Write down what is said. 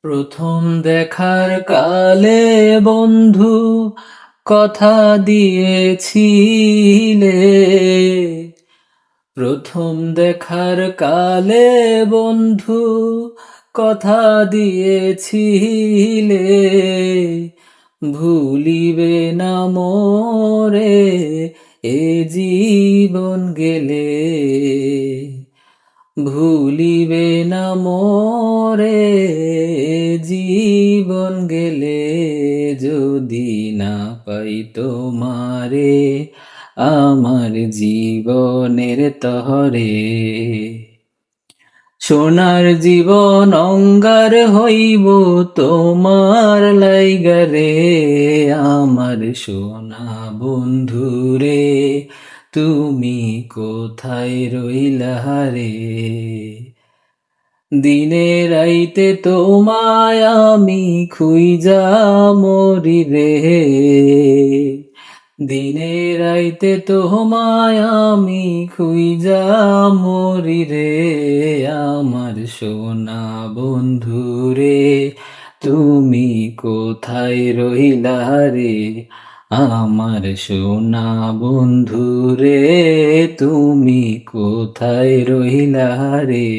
প্রথম দেখার কালে বন্ধু কথা দিয়েছিলে, প্রথম দেখার কালে বন্ধু কথা দিয়েছিলে, ভুলিবে না মোরে এ জীবন গেলে, ভুলিবে না মোরে জীবন গেলে, যদি না পাই তোমারে আমার জীবনের তরে। সোনার জীবন অঙ্গার হইব তোমার লাইগারে, আমার সোনা বন্ধুরে তুমি কোথায় রইলা রে। দিনে রাইতে তোমায় আমি খুইজা মরি রে, দিনে রাইতে তোমায় আমি খুইজা মরি রে, আমার সোনা বন্ধুরে তুমি কোথায় রইলা রে, আমার সোনা বন্ধুরে তুমি কোথায় রইলা রে।